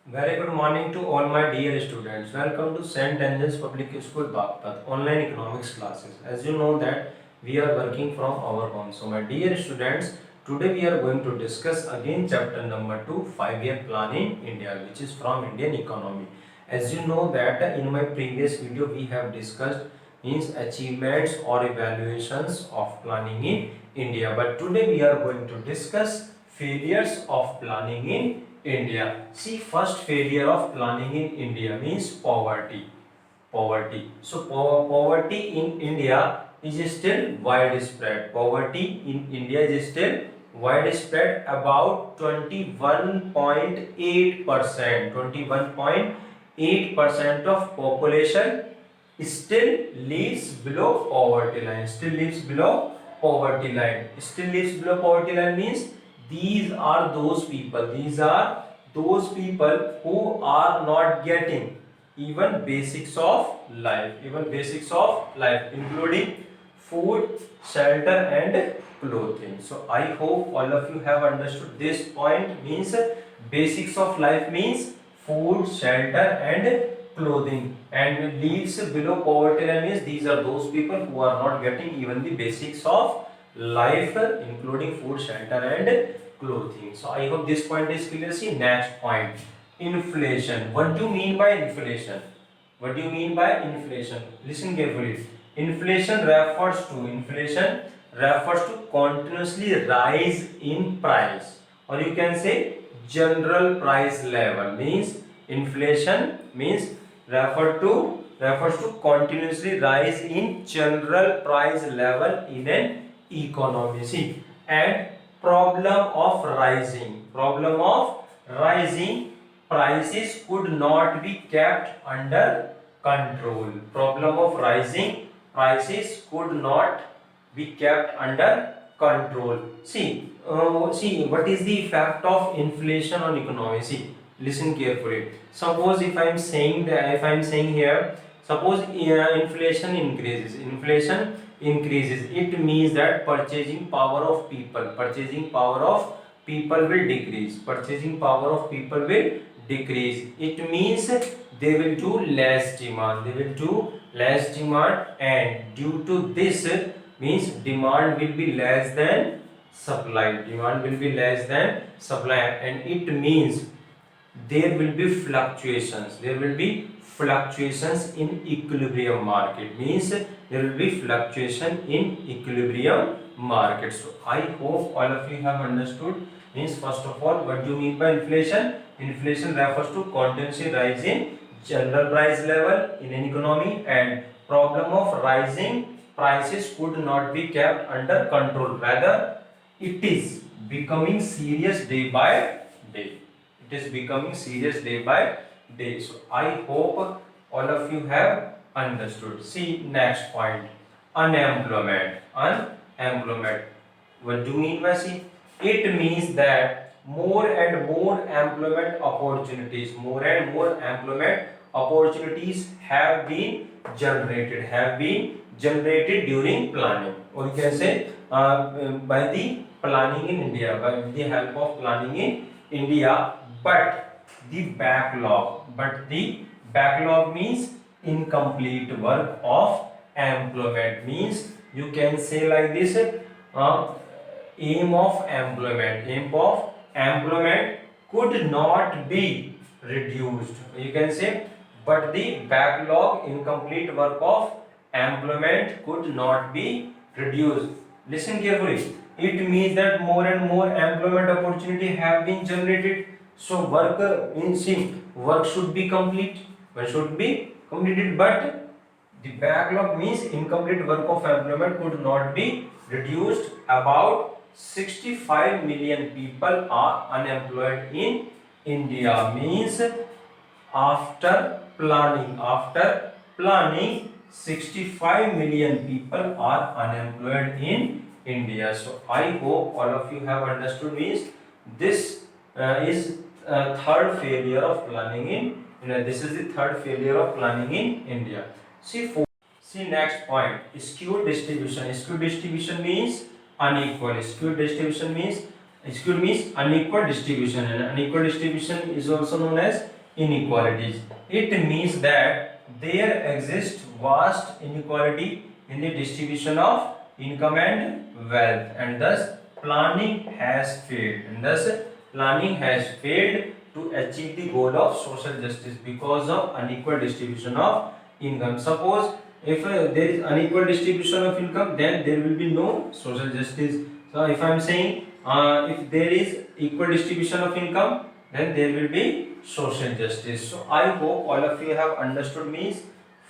Very good morning to all my dear students. Welcome to St. Anne's Public School Bagpat online economics classes. As you know that we are working from our home. So my dear students, today we are going to discuss again chapter number 2 5-year plan in India, which is from Indian economy. As you know that in my previous video we have discussed means achievements or evaluations of planning in India, but today we are going to discuss failures of planning in India. See, first failure of planning in India means poverty. Poverty. So poverty in India is still widespread. Poverty in India is still widespread. About 21.8%. 21.8% of population still lives below poverty line. Still lives below poverty line. Still lives below poverty line means these are those people. These are those people who are not getting even basics of life. Even basics of life, including food, shelter, and clothing. So I hope all of you have understood this point. Means basics of life means food, shelter, and clothing, and lives below poverty line means these are those people who are not getting even the basics of life, including food, shelter, and clothing. So I hope this point is clear. See, next point, inflation. What do you mean by inflation? What do you mean by inflation? Listen carefully. Inflation refers to continuously rise in price, or you can say general price level. Means inflation means refers to continuously rise in general price level in an economy. See, and problem of rising prices could not be kept under control. Problem of rising prices could not be kept under control. See what is the effect of inflation on economy. See, listen carefully. Suppose if I'm saying here, suppose inflation increases, it means that purchasing power of people will decrease. Purchasing power of people will decrease. It means they will do less demand. And due to this means demand will be less than supply. And it means there will be fluctuations in equilibrium market. Means there will be fluctuation in equilibrium market. So I hope all of you have understood. Means first of all, what do you mean by inflation refers to continuously rise in general price level in an economy, and problem of rising prices could not be kept under control. Rather, it is becoming serious day by day. It is becoming serious day by day. So I hope all of you have understood. See, next point, unemployment. What do you mean by see? It means that more and more employment opportunities have been generated during planning, or you can say by the planning in India, by the help of planning in India. But the backlog means incomplete work of employment. Means you can say like this, uh, aim of employment could not be reduced. You can say, but the backlog, incomplete work of employment could not be reduced. Listen carefully. It means that more and more employment opportunity have been generated. So work should be complete. Work should be completed, but the backlog means incomplete work of employment could not be reduced. About 65 million people are unemployed in India. Means after planning 65 million people are unemployed in India. So I hope all of you have understood. Means this is third failure of planning in this is the third failure of planning in India. See next point, skewed distribution. Skewed distribution means unequal. Skewed means unequal distribution, and unequal distribution is also known as inequalities. It means that there exists vast inequality in the distribution of income and wealth, and thus planning has failed. And thus planning has failed to achieve the goal of social justice because of unequal distribution of income. Suppose if there is unequal distribution of income, then there will be no social justice. So if I am saying if there is equal distribution of income, then there will be social justice. So I hope all of you have understood. Means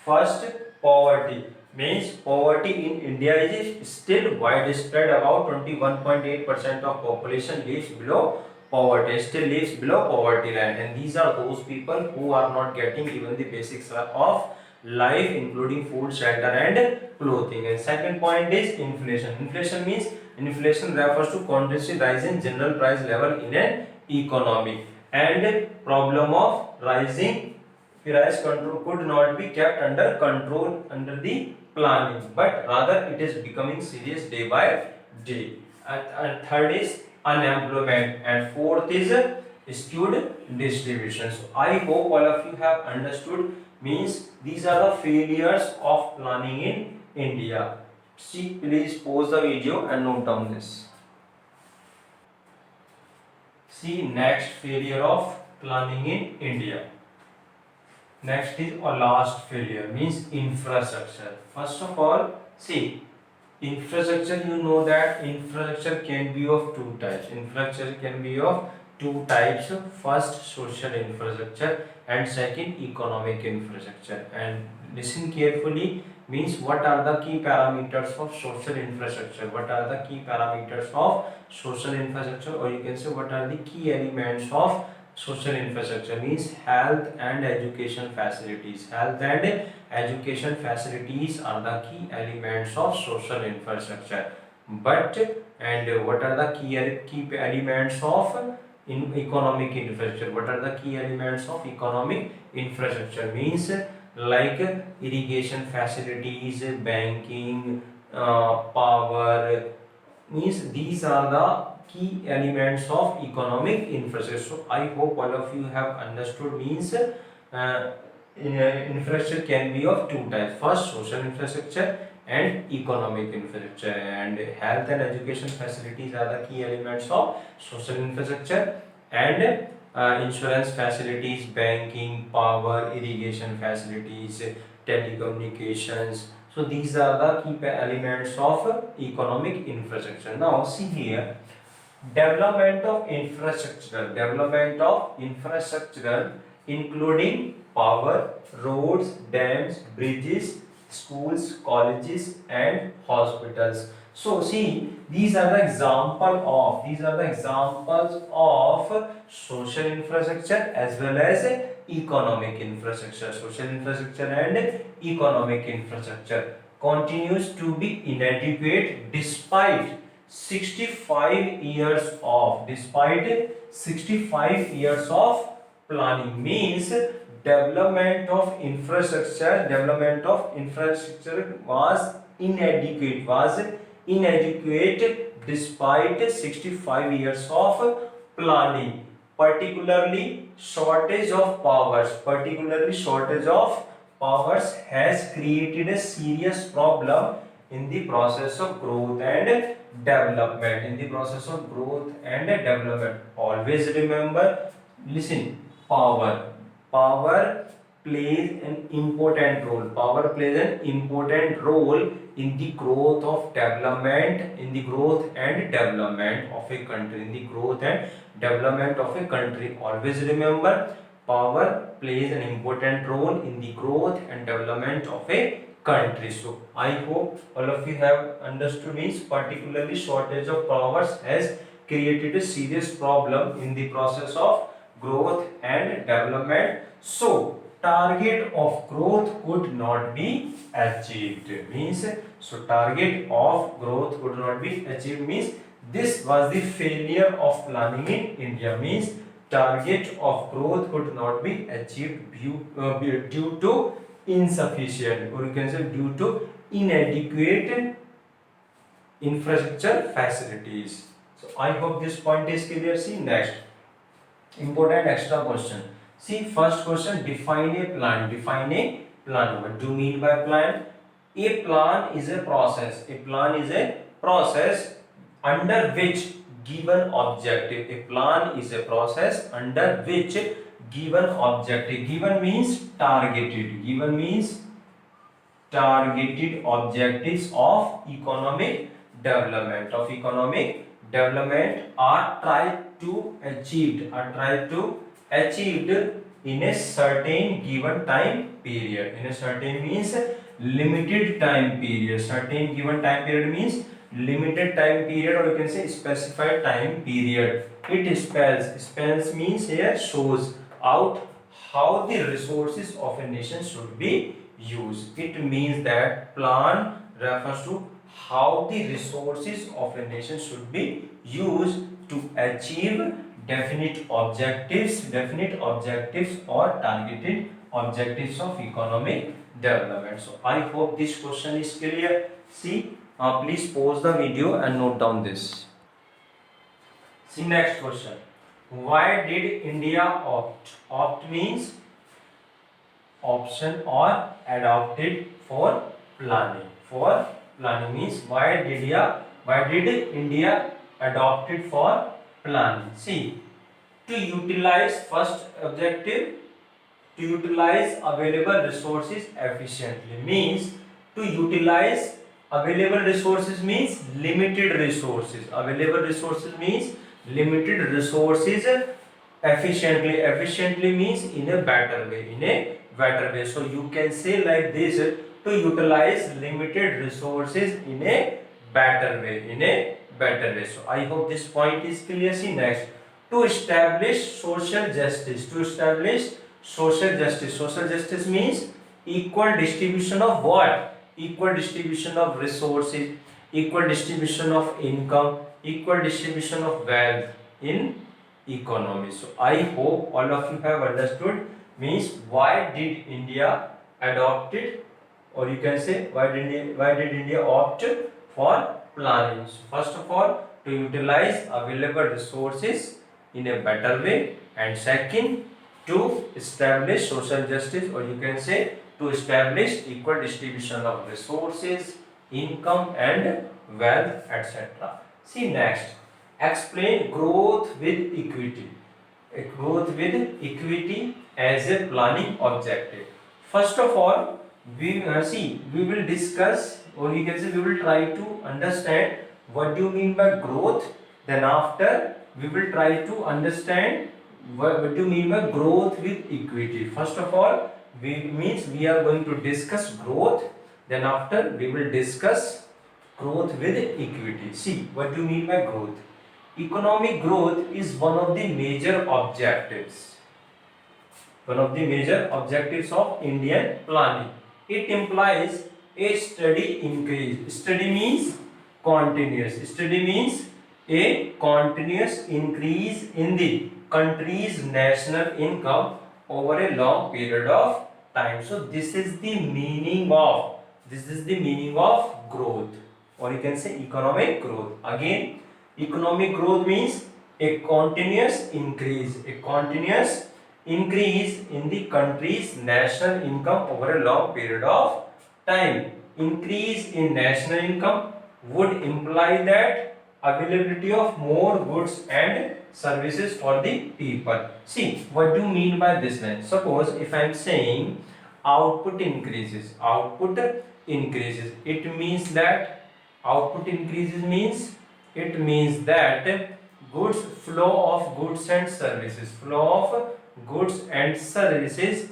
first, poverty means poverty in India is still widespread. About 21.8% of population lives below poverty, still lives below poverty line, and these are those people who are not getting even the basics of life, including food, shelter and clothing. And second point is inflation. Inflation means inflation refers to continuously rise in general price level in an economy, and problem of rising price control could not be kept under control under the planning, but rather it is becoming serious day by day. And third is unemployment, and fourth is skewed distribution. So I hope all of you have understood. Means these are the failures of planning in India. See, please pause the video and note down this. See, next failure of planning in India. Next is a last failure, means infrastructure. First of all, see, infrastructure, you know that infrastructure can be of two types. Infrastructure can be of two types. First, social infrastructure, and second, economic infrastructure. And listen carefully. Means what are the key parameters of social infrastructure? What are the key parameters of social infrastructure, or you can say what are the key elements of social infrastructure? Means health and education facilities. Health and education facilities are the key elements of social infrastructure. But and what are the key elements of in economic infrastructure? What are the key elements of economic infrastructure? Means like irrigation facilities, banking, power. Means these are the key elements of economic infrastructure. So I hope all of you have understood. Means infrastructure can be of two types. First, social infrastructure and economic infrastructure, and health and education facilities are the key elements of social infrastructure, and insurance facilities, banking, power, irrigation facilities, telecommunications. So these are the key elements of economic infrastructure. Now see here, development of infrastructure including power, roads, dams, bridges, schools, colleges and hospitals. So see, these are the examples of social infrastructure as well as economic infrastructure. Social infrastructure and economic infrastructure continues to be inadequate despite 65 years of planning. Means development of infrastructure was inadequate despite 65 years of planning. Particularly shortage of powers has created a serious problem in the process of growth and development. Always remember, listen, power plays an important role. Power plays an important role in the growth of development, in the growth and development of a country, Always remember, power plays an important role in the growth and development of a country. So I hope all of you have understood. Means particularly shortage of powers has created a serious problem in the process of growth and development. So target of growth could not be achieved. Means so target of growth could not be achieved. Means this was the failure of planning in India. Means target of growth could not be achieved due to insufficient, or you can say due to inadequate infrastructure facilities. So I hope this point is clear. See next important extra question. See, first question, define a plan. Define a plan. What do you mean by plan? A plan is a process. A plan is a process under which given objective. A plan is a process under which given objective. Given means targeted. Given means targeted objectives of economic development. Are tried to achieved in a certain given time period. In a certain means limited time period. Certain given time period means limited time period, or you can say specified time period. It spells means here shows out how the resources of a nation should be used. It means that plan refers to how the resources of a nation should be used to achieve definite objectives or targeted objectives of economic development. So I hope this question is clear. See, please pause the video and note down this. See, next question. Why did India opt? Opt means option or adopted for planning. For planning means why did India adopted for planning? See, to utilize first objective, to utilize available resources efficiently means to utilize available resources means limited resources. Available resources means limited resources efficiently. Efficiently means in a better way. So you can say like this, to utilize limited resources in a better way. So I hope this point is clear. See, next, to establish social justice. Social justice means equal distribution of what? Equal distribution of resources, equal distribution of income, equal distribution of wealth in economy. So I hope all of you have understood. Means why did India adopt it, or you can say why did India opt for planning? So first of all, to utilize available resources in a better way, and second, to establish social justice, or you can say to establish equal distribution of resources, income and wealth, etc. See, next, explain growth with equity. Growth with equity as a planning objective. First of all, we will discuss, or you can say we will try to understand what do you mean by growth. Then after, we will try to understand what do you mean by growth with equity. First of all, we are going to discuss growth. Then after, we will discuss growth with equity. See, what do you mean by growth? Economic growth is one of the major objectives. One of the major objectives of Indian planning. It implies a steady increase. Steady means continuous. Steady means a continuous increase in the country's national income over a long period of time. So this is the meaning of growth, or you can say economic growth. Again, economic growth means a continuous increase in the country's national income over a long period of time. Increase in national income would imply that availability of more goods and services for the people. See, what do you mean by this then? Suppose if I am saying output increases, it means that output increases means it means that flow of goods and services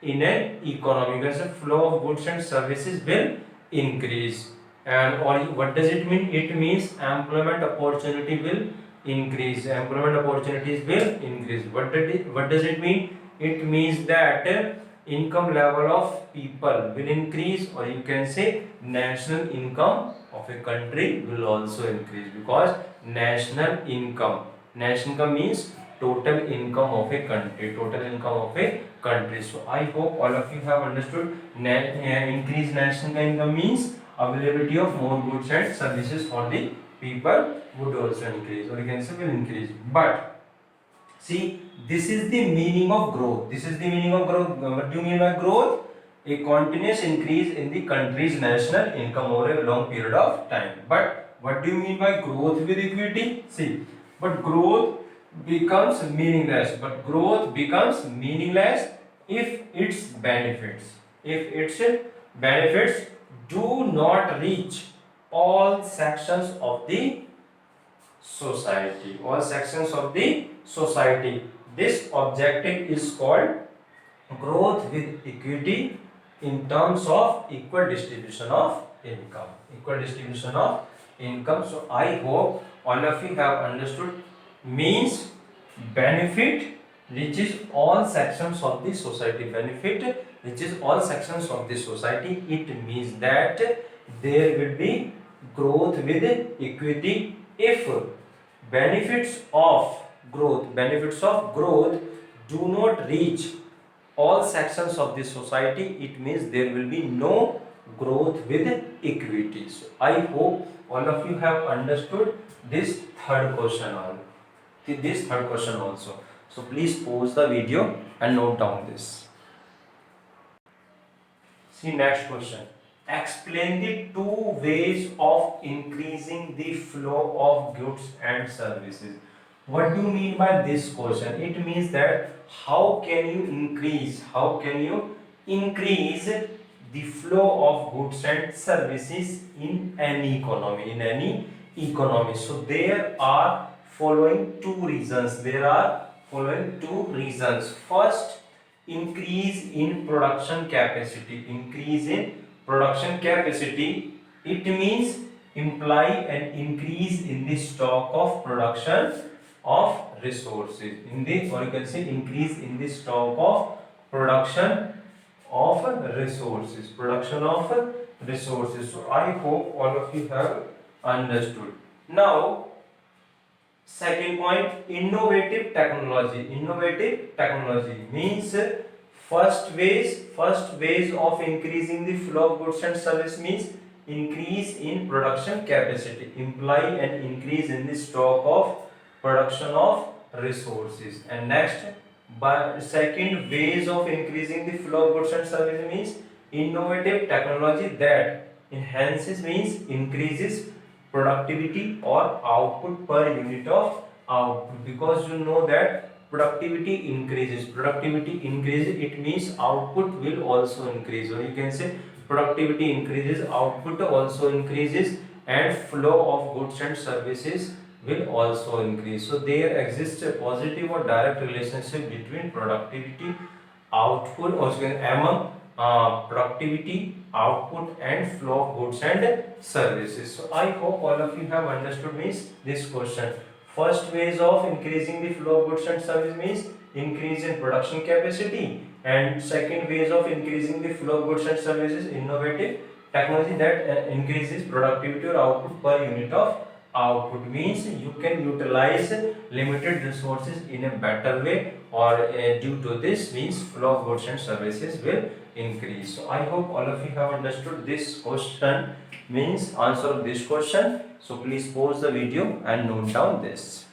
in an economy, because the flow of goods and services will increase. And or what does it mean? It means employment opportunity will increase. What does it mean? It means that income level of people will increase, or you can say national income of a country will also increase, because national income means total income of a country. So I hope all of you have understood. Increase national income means availability of more goods and services for the people would also increase, or you can say will increase. But See, this is the meaning of growth. This is the meaning of growth. What do you mean by growth? A continuous increase in the country's national income over a long period of time. But what do you mean by growth with equity? See, but growth becomes meaningless. But growth becomes meaningless if its benefits do not reach all sections of the society. All sections of the society. This objective is called growth with equity in terms of equal distribution of income. Equal distribution of income. So I hope all of you have understood. Means benefit reaches all sections of the society. Benefit reaches all sections of the society. It means that there will be growth with equity if benefits of growth do not reach all sections of the society. It means there will be no growth with equity. So I hope all of you have understood this third question also. So please pause the video and note down this. See next question. Explain the two ways of increasing the flow of goods and services. What do you mean by this question? It means that how can you increase the flow of goods and services in any economy. So there are following two reasons. First, increase in production capacity. It means imply an increase in the stock of production of resources. Or you can say increase in the stock of production of resources. So I hope all of you have understood. Now, second point, innovative technology means first ways of increasing the flow of goods and service means increase in production capacity, imply an increase in the stock of production of resources. And next, by second ways of increasing the flow of goods and service means innovative technology that enhances means increases productivity or output per unit of output. Because you know that productivity increases, it means output will also increase, or you can say productivity increases, output also increases, and flow of goods and services will also increase. So there exists a positive or direct relationship between productivity, output, or among productivity, output, and flow of goods and services. So I hope all of you have understood means this question. First ways of increasing the flow of goods and service means increase in production capacity, and second ways of increasing the flow of goods and services innovative technology that increases productivity or output per unit of output. Means you can utilize limited resources in a better way, or due to this means flow of goods and services will increase. So I hope all of you have understood this question means answer of this question. So please pause the video and note down this.